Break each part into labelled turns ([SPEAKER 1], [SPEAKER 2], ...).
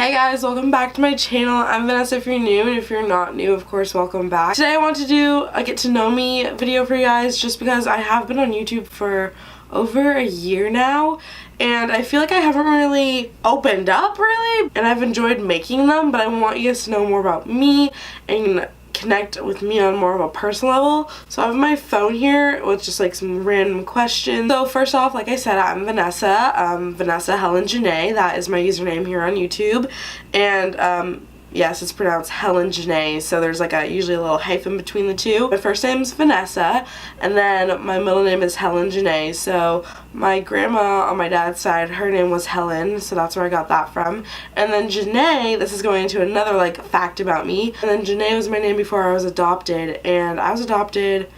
[SPEAKER 1] Hi guys, welcome back to my channel. I'm Vanessa if you're new, and if you're not new, of course, welcome back. Today I want to do a get to know me video for you guys just because I have been on YouTube for over a year now and I feel like I haven't really opened up really, and I've enjoyed making them, but I want you guys to know more about me and connect with me on more of a personal level. So I have my phone here with just like some random questions. So first off, like I said, I'm Vanessa, Vanessahelenjanea. That is my username here on YouTube, and yes, it's pronounced Helenjanea, so there's like usually a little hyphen between the two. My first name's Vanessa, and then my middle name is Helenjanea. So my grandma on my dad's side, her name was Helen, so that's where I got that from. And then Janae, this is going into another like fact about me. And then Janae was my name before I was adopted, and I was adopted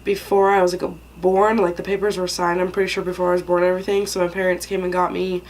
[SPEAKER 1] before I was like born. Like the papers were signed, I'm pretty sure, before I was born and everything. So my parents came and got me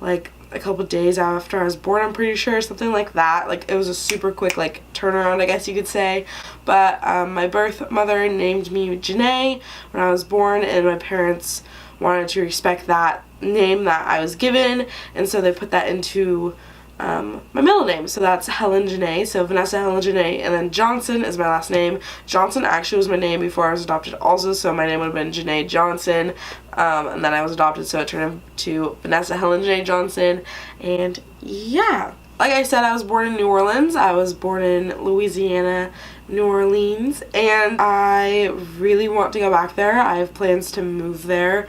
[SPEAKER 1] like a couple days after I was born, I'm pretty sure, something like that. Like it was a super quick like turnaround, I guess you could say. But my birth mother named me Janae when I was born, and my parents wanted to respect that name that I was given, and so they put that into my middle name, so that's Helenjanea, so Vanessahelenjanea, and then Johnson is my last name. Johnson actually was my name before I was adopted also, so my name would have been Janae Johnson, and then I was adopted, so it turned into Vanessahelenjanea Johnson, and yeah. Like I said, I was born in New Orleans. I was born in Louisiana, New Orleans, and I really want to go back there. I have plans to move there,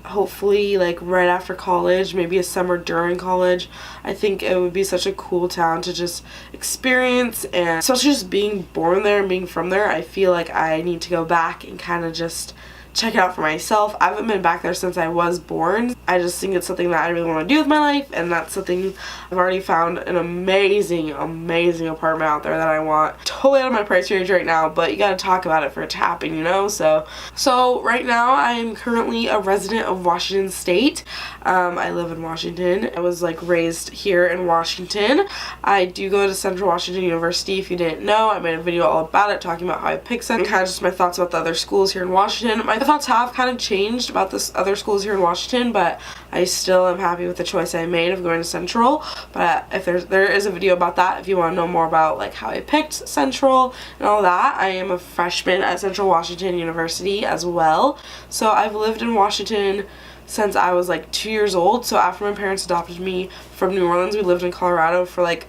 [SPEAKER 1] hopefully like right after college, maybe a summer during college. I think it would be such a cool town to just experience, and especially just being born there and being from there, I feel like I need to go back and kind of just check it out for myself. I haven't been back there since I was born. I just think it's something that I really want to do with my life, and that's something I've already found an amazing apartment out there that I want. Totally out of my price range right now, but you gotta talk about it for it to happen, you know? So right now I am currently a resident of Washington State. I live in Washington. I was like raised here in Washington. I do go to Central Washington University. If you didn't know, I made a video all about it, talking about how I picked Central, and kind of just my thoughts about the other schools here in Washington. My thoughts have kind of changed about this other schools here in Washington, but I still am happy with the choice I made of going to Central. But if there is a video about that if you want to know more about like how I picked Central and all that. I am a freshman at Central Washington University as well, so I've lived in Washington since I was like 2 years old. So after my parents adopted me from New Orleans, we lived in Colorado for like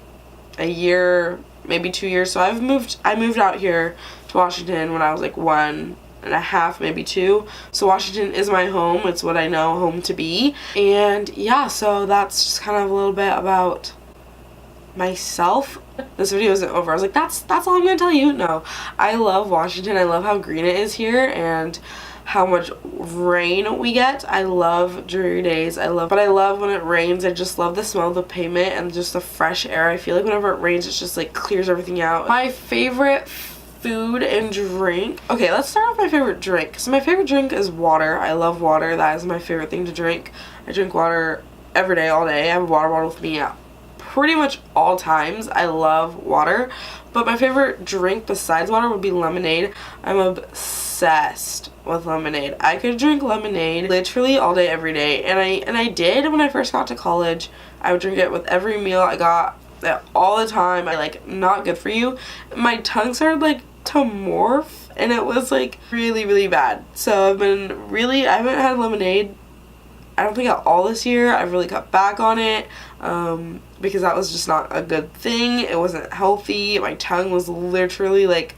[SPEAKER 1] a year, maybe 2 years. So I moved out here to Washington when I was like 1.5, maybe 2. So Washington is my home. It's what I know home to be. And yeah, so that's just kind of a little bit about myself. This video isn't over. I was like, that's all I'm gonna tell you. No, I love Washington. I love how green it is here and how much rain we get. I love dreary days. But I love when it rains. I just love the smell of the pavement and just the fresh air. I feel like whenever it rains, it just like clears everything out. My favorite food and drink. Okay, let's start with my favorite drink. So my favorite drink is water. I love water. That is my favorite thing to drink. I drink water every day, all day. I have a water bottle with me at pretty much all times. I love water. But my favorite drink besides water would be lemonade. I'm obsessed with lemonade. I could drink lemonade literally all day, every day. And I did when I first got to college. I would drink it with every meal I got, all the time. I like, not good for you. My tongue started like to morph, and it was like really bad. So I haven't had lemonade, I don't think, at all this year. I've really cut back on it because that was just not a good thing. It wasn't healthy. My tongue was literally like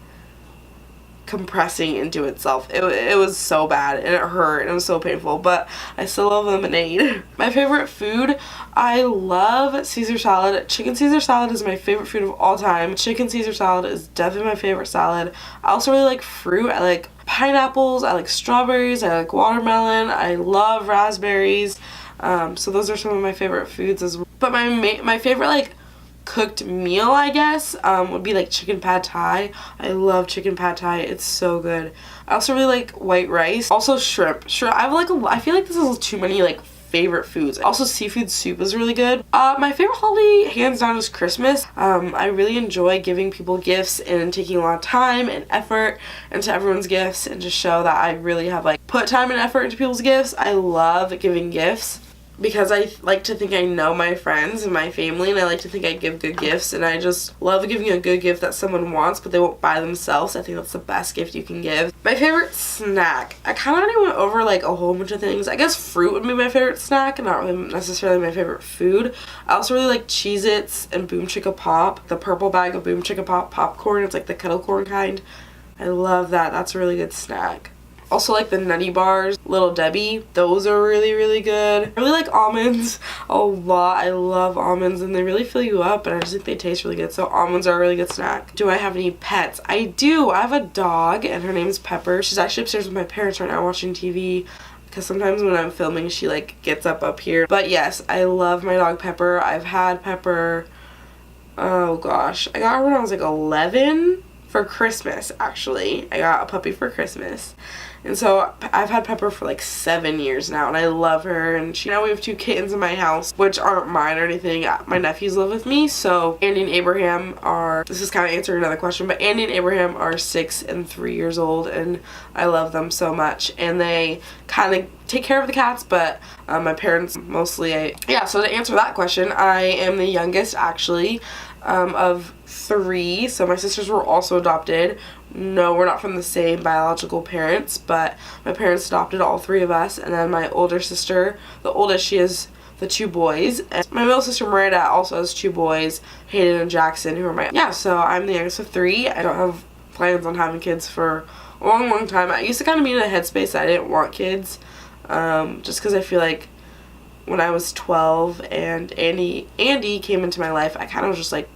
[SPEAKER 1] compressing into itself. It was so bad, and it hurt, and it was so painful, but I still love lemonade. My favorite food, I love Caesar salad. Chicken Caesar salad is my favorite food of all time. Chicken Caesar salad is definitely my favorite salad. I also really like fruit. I like pineapples, I like strawberries, I like watermelon, I love raspberries. So those are some of my favorite foods as well. But my favorite like cooked meal, I guess, would be like chicken pad thai. I love chicken pad thai. It's so good. I also really like white rice. Also shrimp. I feel like this is too many like favorite foods. Also seafood soup is really good. My favorite holiday hands down is Christmas. I really enjoy giving people gifts and taking a lot of time and effort into everyone's gifts, and just show that I really have like put time and effort into people's gifts. I love giving gifts. because I like to think I know my friends and my family, and I like to think I give good gifts, and I just love giving a good gift that someone wants but they won't buy themselves. I think that's the best gift you can give. My favorite snack, I kind of already went over like a whole bunch of things. I guess fruit would be my favorite snack, and not really necessarily my favorite food. I also really like Cheez-Its and Boom Chicka Pop, the purple bag of Boom Chicka Pop popcorn. It's like the kettle corn kind. I love that. That's a really good snack. Also like the Nutty Bars, Little Debbie, those are really, really good. I really like almonds a lot. I love almonds, and they really fill you up, and I just think they taste really good. So almonds are a really good snack. Do I have any pets? I do. I have a dog, and her name's Pepper. She's actually upstairs with my parents right now watching TV, because sometimes when I'm filming she like gets up here. But yes, I love my dog Pepper. I've had Pepper, oh gosh, I got her when I was like 11 for Christmas. Actually, I got a puppy for Christmas. And so I've had Pepper for like 7 years now, and I love her. And now we have 2 kittens in my house, which aren't mine or anything. My nephews live with me. So Andy and Abraham are, this is kind of answering another question, but Andy and Abraham are 6 and 3 years old, and I love them so much. And they kind of take care of the cats, but my parents mostly. So to answer that question, I am the youngest actually of 3. So my sisters were also adopted. No, we're not from the same biological parents, but my parents adopted all 3 of us. And then my older sister, the oldest, she has the 2 boys. And my middle sister Miranda also has 2 boys, Hayden and Jackson, who are my, so I'm the youngest of 3. I don't have plans on having kids for a long, long time. I used to kind of be in a headspace that I didn't want kids, just because I feel like when I was 12 and Andy came into my life, I kind of was just like,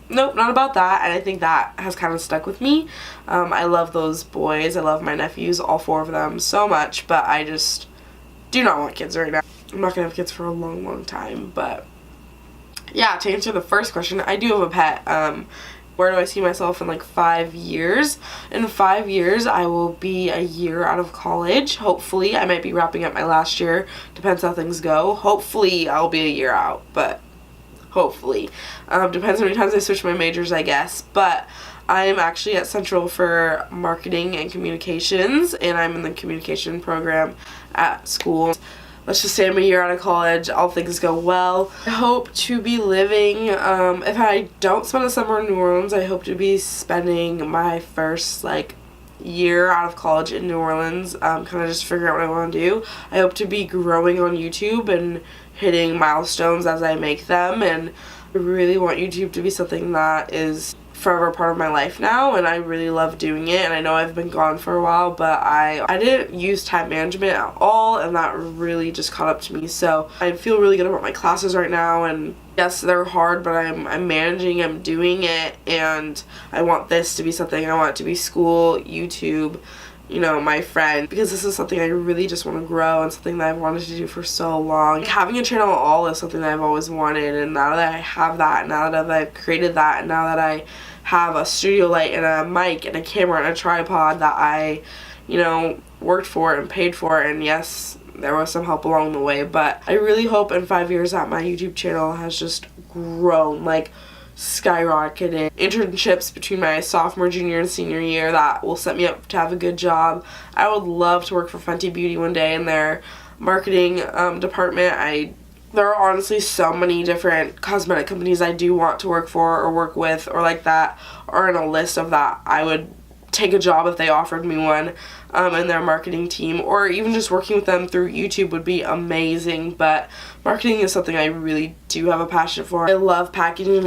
[SPEAKER 1] nope, not about that. And I think that has kind of stuck with me. I love those boys. I love my nephews, all 4 of them, so much, but I just do not want kids right now. I'm not gonna have kids for a long, long time. But yeah, to answer the first question, I do have a pet. Where do I see myself in like 5 years? In 5 years, I will be a year out of college. Hopefully, I might be wrapping up my last year. Depends how things go. Hopefully, I'll be a year out, but hopefully. Depends how many times I switch my majors, I guess. But I am actually at Central for marketing and communications, and I'm in the communication program at school. Let's just say I'm a year out of college, all things go well. I hope to be living, if I don't spend the summer in New Orleans, I hope to be spending my first like year out of college in New Orleans, kind of just figuring out what I want to do. I hope to be growing on YouTube and hitting milestones as I make them, and I really want YouTube to be something that is forever part of my life now, and I really love doing it. And I know I've been gone for a while, but I didn't use time management at all, and that really just caught up to me. So I feel really good about my classes right now, and yes, they're hard, but I'm managing, I'm doing it, and I want this to be something. I want it to be school, YouTube, you know, my friend, because this is something I really just want to grow, and something that I've wanted to do for so long. Having a channel at all is something that I've always wanted, and now that I have that, now that I've created that, and now that I have a studio light and a mic and a camera and a tripod that I, you know, worked for and paid for, and yes, there was some help along the way, but I really hope in 5 years that my YouTube channel has just grown, like skyrocketed. Internships between my sophomore, junior, and senior year that will set me up to have a good job. I would love to work for Fenty Beauty one day in their marketing department. There are honestly so many different cosmetic companies I do want to work for or work with or like that, or in a list of that. I would take a job if they offered me one in their marketing team, or even just working with them through YouTube would be amazing. But marketing is something I really do have a passion for. I love packaging.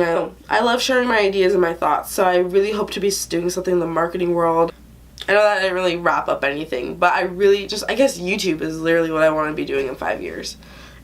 [SPEAKER 1] I love sharing my ideas and my thoughts, so I really hope to be doing something in the marketing world. I know that I didn't really wrap up anything, but I guess YouTube is literally what I want to be doing in 5 years.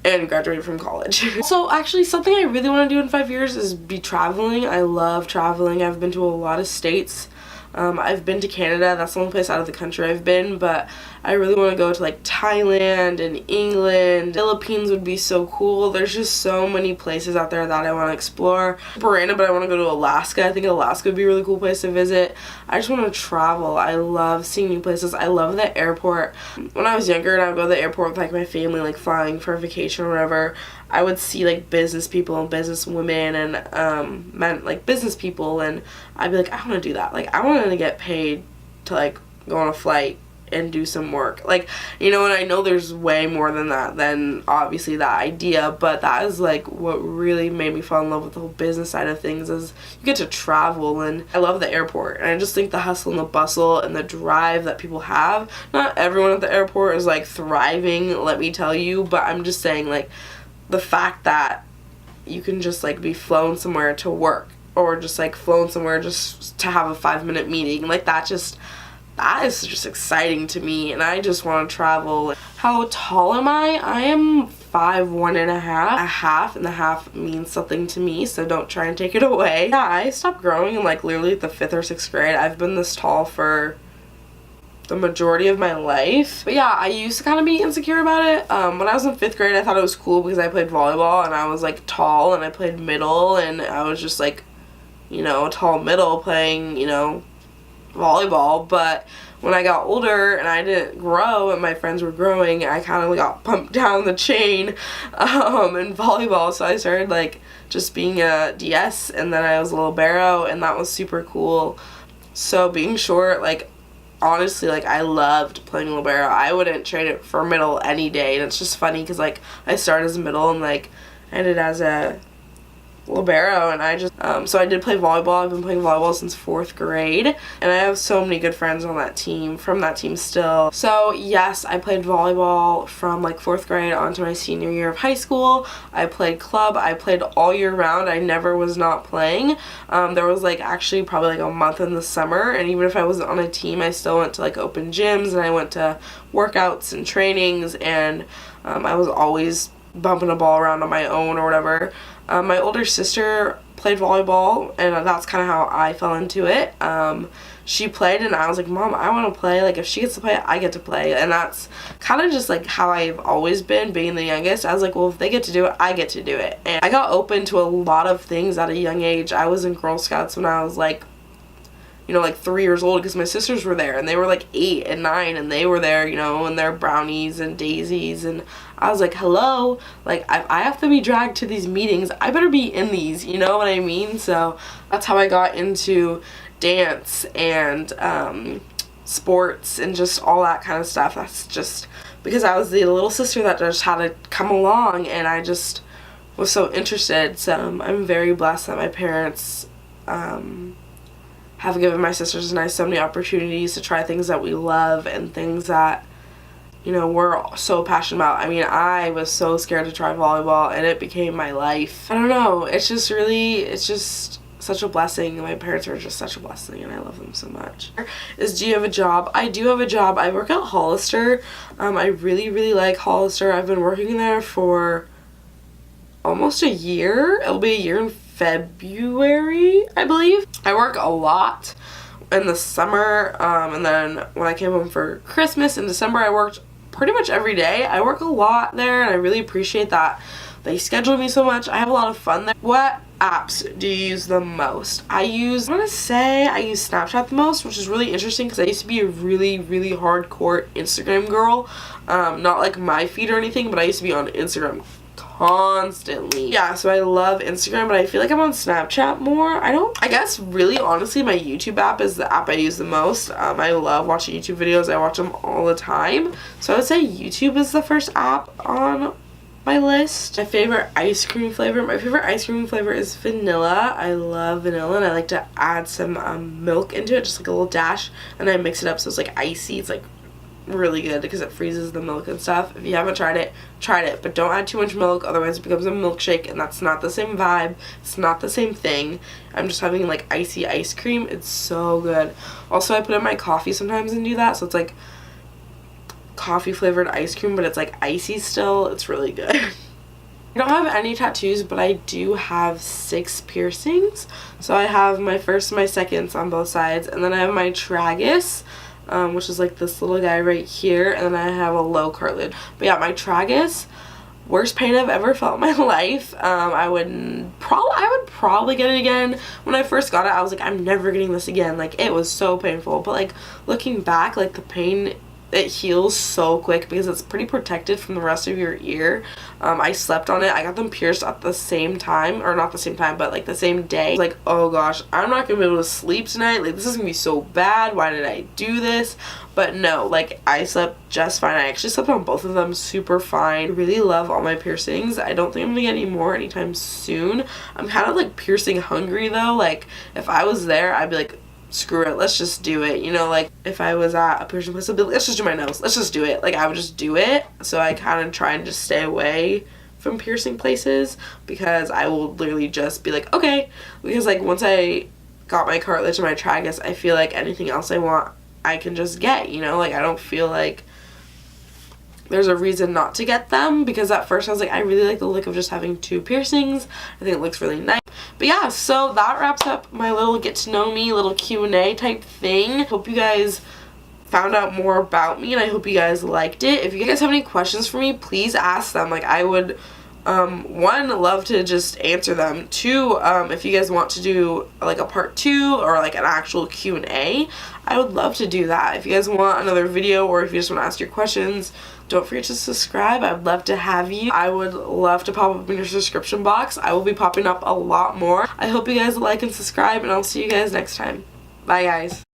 [SPEAKER 1] And graduate from college. So actually something I really want to do in 5 years is be traveling. I love traveling. I've been to a lot of states. I've been to Canada. That's the only place out of the country I've been, but I really want to go to like Thailand and England. Philippines would be so cool. There's just so many places out there that I want to explore. Random, but I want to go to Alaska. I think Alaska would be a really cool place to visit. I just want to travel. I love seeing new places. I love the airport. When I was younger and I would go to the airport with like my family, like flying for a vacation or whatever, I would see like business people and business women and men, like business people, and I'd be like, I want to do that. Like I want to get paid to like go on a flight and do some work. Like, you know, and I know there's way more than that, than obviously that idea, but that is like what really made me fall in love with the whole business side of things, is you get to travel. And I love the airport, and I just think the hustle and the bustle and the drive that people have, not everyone at the airport is like thriving, let me tell you, but I'm just saying, like, the fact that you can just like be flown somewhere to work, or just like flown somewhere just to have a 5-minute meeting, like that is just exciting to me, and I just want to travel. How tall am I? I am 5'1" and a half, and the half means something to me, so don't try and take it away. Yeah, I stopped growing in like literally the 5th or 6th grade. I've been this tall for the majority of my life. But yeah, I used to kind of be insecure about it. When I was in 5th grade, I thought it was cool because I played volleyball and I was like tall, and I played middle, and I was just like, you know, tall middle playing, you know, volleyball. But when I got older and I didn't grow and my friends were growing, I kind of got bumped down the chain in volleyball. So I started like just being a DS, and then I was a libero, and that was super cool. So being short, like, honestly, like, I loved playing libero. I wouldn't trade it for middle any day. And it's just funny because like I started as a middle and like ended as a libero, and I just so I did play volleyball. I've been playing volleyball since 4th grade, and I have so many good friends on that team, from that team still. So yes, I played volleyball from like 4th grade on to my senior year of high school. I played club. I played all year round. I never was not playing. There was like actually probably like a month in the summer, and even if I wasn't on a team, I still went to like open gyms, and I went to workouts and trainings, and I was always bumping a ball around on my own or whatever. My older sister played volleyball, and that's kind of how I fell into it. She played, and I was like, Mom, I want to play. Like, if she gets to play, I get to play. And that's kind of just like how I've always been, being the youngest. I was like, well, if they get to do it, I get to do it. And I got open to a lot of things at a young age. I was in Girl Scouts when I was like, you know, like 3 years old, because my sisters were there, and they were like 8 and 9, and they were there, you know, and their brownies and daisies, and I was like, hello, like, I have to be dragged to these meetings, I better be in these, you know what I mean? So that's how I got into dance and sports and just all that kind of stuff. That's just because I was the little sister that just had to come along, and I just was so interested. So I'm very blessed that my parents have given my sisters and I so many opportunities to try things that we love and things that, you know, we're so passionate about. I mean, I was so scared to try volleyball, and it became my life. I don't know, it's just such a blessing. My parents are just such a blessing, and I love them so much. Do you have a job? I do have a job. I work at Hollister. I really like Hollister. I've been working there for almost a year. It'll be a year in February, I believe. I work a lot in the summer, and then when I came home for Christmas in December, I worked pretty much every day. I work a lot there, and I really appreciate that they schedule me so much. I have a lot of fun there. What apps do you use the most? I want to say I use Snapchat the most, which is really interesting because I used to be a really hardcore Instagram girl. Not like my feed or anything, but I used to be on Instagram constantly. Yeah, so I love Instagram, but I feel like I'm on Snapchat more. I guess really honestly my YouTube app is the app I use the most. I love watching YouTube videos. I watch them all the time. So I would say YouTube is the first app on my list. My favorite ice cream flavor. My favorite ice cream flavor is vanilla. I love vanilla, and I like to add some milk into it, just like a little dash, and I mix it up so it's like icy. It's like really good because it freezes the milk and stuff. If you haven't tried it, but don't add too much milk, otherwise it becomes a milkshake, and that's not the same vibe. It's not the same thing. I'm just having like icy ice cream. It's so good. Also, I put in my coffee sometimes and do that, so it's like coffee flavored ice cream, but it's like icy still. It's really good. I don't have any tattoos, but I do have 6 piercings. So I have my first and my seconds on both sides, and then I have my tragus, which is like this little guy right here, and then I have a low cartilage. But yeah, my tragus, worst pain I've ever felt in my life. I would probably get it again. When I first got it, I was like, I'm never getting this again. Like, it was so painful. But like looking back, like the pain it heals so quick because it's pretty protected from the rest of your ear. I slept on it. I got them pierced at the same time, or not the same time, but like the same day. Like, oh gosh, I'm not gonna be able to sleep tonight. Like, this is gonna be so bad. Why did I do this? But no, like, I slept just fine. I actually slept on both of them super fine. I really love all my piercings. I don't think I'm gonna get any more anytime soon. I'm kind of like piercing hungry though. Like, if I was there, I'd be like, screw it, let's just do it. You know, like, if I was at a piercing place, I'd be like, let's just do my nose, let's just do it. Like, I would just do it. So I kind of try and just stay away from piercing places, because I will literally just be like, okay, because like once I got my cartilage and my tragus, I feel like anything else I want I can just get, you know, like I don't feel like there's a reason not to get them, because at first I was like, I really like the look of just having 2 piercings. I think it looks really nice. But yeah, so that wraps up my little get to know me, little Q&A type thing. Hope you guys found out more about me, and I hope you guys liked it. If you guys have any questions for me, please ask them. Like, I would one, love to just answer them. 2, if you guys want to do like a part 2 or like an actual Q&A, I would love to do that. If you guys want another video, or if you just want to ask your questions, don't forget to subscribe. I'd love to have you. I would love to pop up in your subscription box. I will be popping up a lot more. I hope you guys like and subscribe, and I'll see you guys next time. Bye guys.